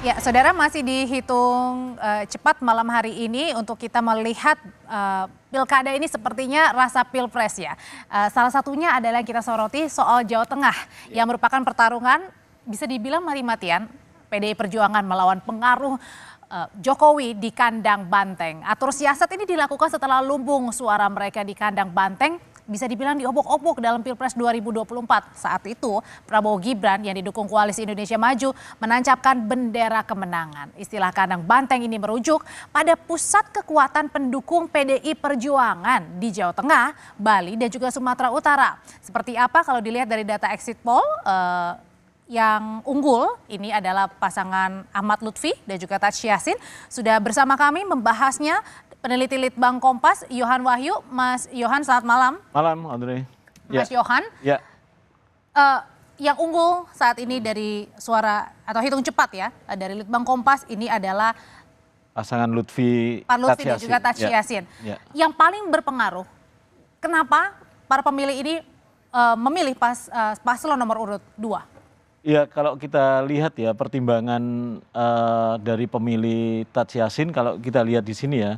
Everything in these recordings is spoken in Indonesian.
Ya, saudara, masih dihitung cepat malam hari ini untuk kita melihat pilkada ini sepertinya rasa pilpres ya. Salah satunya adalah yang kita soroti soal Jawa Tengah yang merupakan pertarungan bisa dibilang mati-matian PDI Perjuangan melawan pengaruh Jokowi di kandang banteng. Atur siasat ini dilakukan setelah lumbung suara mereka di kandang banteng bisa dibilang diobok-obok dalam Pilpres 2024. Saat itu Prabowo Gibran yang didukung Koalisi Indonesia Maju menancapkan bendera kemenangan. Istilah kandang banteng ini merujuk pada pusat kekuatan pendukung PDI Perjuangan di Jawa Tengah, Bali dan juga Sumatera Utara. Seperti apa kalau dilihat dari data exit poll, yang unggul ini adalah pasangan Ahmad Lutfi dan juga Tatsy Yassin. Sudah bersama kami membahasnya peneliti Litbang Kompas, Yohan Wahyu. Mas Yohan, selamat malam. Malam, Audrey. Mas Yohan, ya. Yang unggul saat ini dari suara atau hitung cepat ya, dari Litbang Kompas ini adalah pasangan Lutfi, Pak Lutfi dan juga Tatsy Yassin. Yang paling berpengaruh, kenapa para pemilih ini memilih paslon nomor urut 2? Ya, kalau kita lihat ya pertimbangan dari pemilih Tatsy Yassin, kalau kita lihat di sini ya,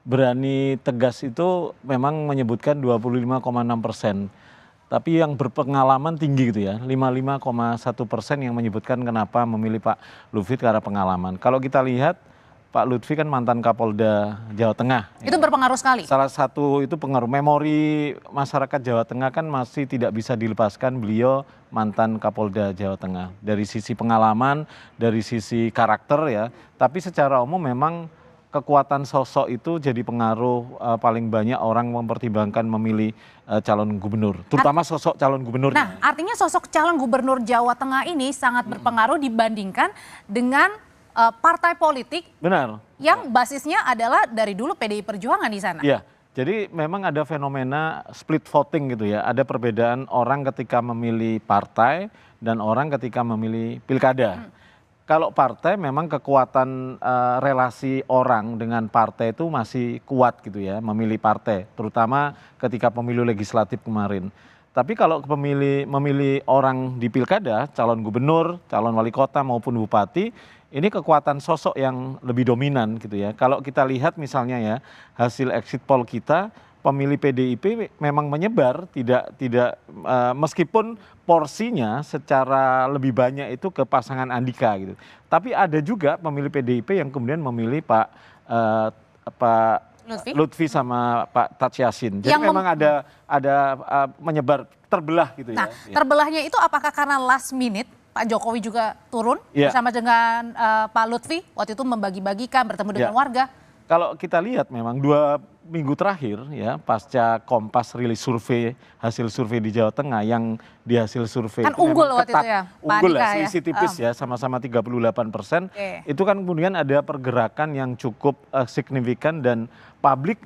berani tegas itu memang menyebutkan 25,6%. Tapi yang berpengalaman tinggi gitu ya, 55,1% yang menyebutkan kenapa memilih Pak Lutfi karena pengalaman. Kalau kita lihat Pak Lutfi kan mantan Kapolda Jawa Tengah. Itu berpengaruh sekali. Salah satu itu pengaruh, memori masyarakat Jawa Tengah kan masih tidak bisa dilepaskan beliau mantan Kapolda Jawa Tengah. Dari sisi pengalaman, dari sisi karakter ya. Tapi secara umum memang kekuatan sosok itu jadi pengaruh paling banyak orang mempertimbangkan memilih calon gubernur. Terutama sosok calon gubernur. Nah, artinya sosok calon gubernur Jawa Tengah ini sangat berpengaruh dibandingkan dengan partai politik. Benar. Yang basisnya adalah dari dulu PDI Perjuangan di sana. Iya, jadi memang ada fenomena split voting gitu ya. Ada perbedaan orang ketika memilih partai dan orang ketika memilih pilkada. Kalau partai memang kekuatan relasi orang dengan partai itu masih kuat gitu ya, memilih partai. Terutama ketika pemilu legislatif kemarin. Tapi kalau memilih orang di pilkada, calon gubernur, calon wali kota maupun bupati, ini kekuatan sosok yang lebih dominan gitu ya. Kalau kita lihat misalnya ya, hasil exit poll kita, pemilih PDIP memang menyebar, tidak meskipun porsinya secara lebih banyak itu ke pasangan Andika gitu. Tapi ada juga pemilih PDIP yang kemudian memilih Pak Lutfi sama Pak Tatsy Yassin. Jadi memang ada menyebar, terbelah gitu ya. Nah, terbelahnya itu apakah karena last minute Pak Jokowi juga turun bersama dengan Pak Lutfi waktu itu membagi-bagikan bertemu dengan warga? Kalau kita lihat memang 2 minggu terakhir ya pasca Kompas rilis survei, hasil survei di Jawa Tengah yang di hasil survei kan unggul waktu itu ya, unggul lah, selisih tipis ya, sama-sama 38%. Itu kan kemudian ada pergerakan yang cukup signifikan dan publik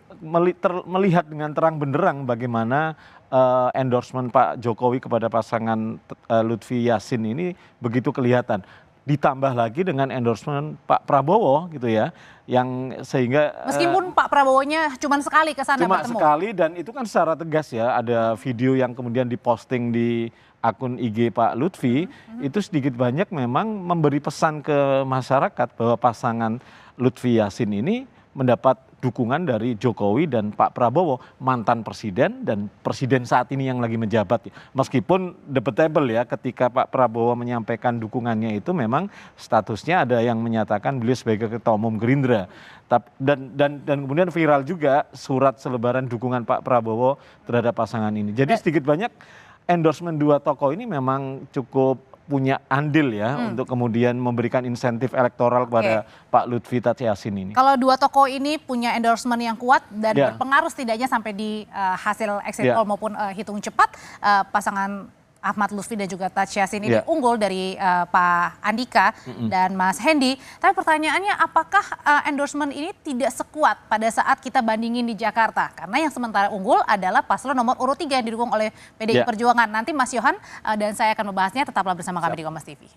melihat dengan terang benderang bagaimana endorsement Pak Jokowi kepada pasangan Lutfi Yassin ini begitu kelihatan. Ditambah lagi dengan endorsement Pak Prabowo gitu ya, yang sehingga meskipun Pak Prabowo-nya cuma sekali ke sana bertemu. Cuma sekali dan itu kan secara tegas ya, ada video yang kemudian diposting di akun IG Pak Lutfi, itu sedikit banyak memang memberi pesan ke masyarakat bahwa pasangan Lutfi Yassin ini mendapat dukungan dari Jokowi dan Pak Prabowo, mantan presiden dan presiden saat ini yang lagi menjabat. Meskipun debatable ya, ketika Pak Prabowo menyampaikan dukungannya itu memang statusnya ada yang menyatakan beliau sebagai ketua umum Gerindra. Dan kemudian viral juga surat selebaran dukungan Pak Prabowo terhadap pasangan ini. Jadi sedikit banyak endorsement 2 tokoh ini memang cukup punya andil ya untuk kemudian memberikan insentif elektoral kepada Pak Lutfi Tatsy Yassin ini. Kalau 2 tokoh ini punya endorsement yang kuat dan berpengaruh setidaknya sampai di hasil exit poll maupun hitung cepat, pasangan Ahmad Lutfi dan juga Tatsy Yassin ini unggul dari Pak Andika dan Mas Hendy. Tapi pertanyaannya apakah endorsement ini tidak sekuat pada saat kita bandingin di Jakarta? Karena yang sementara unggul adalah paslon nomor urut 3 yang didukung oleh PDI Perjuangan. Nanti Mas Yohan dan saya akan membahasnya, tetaplah bersama kami di Kompas TV.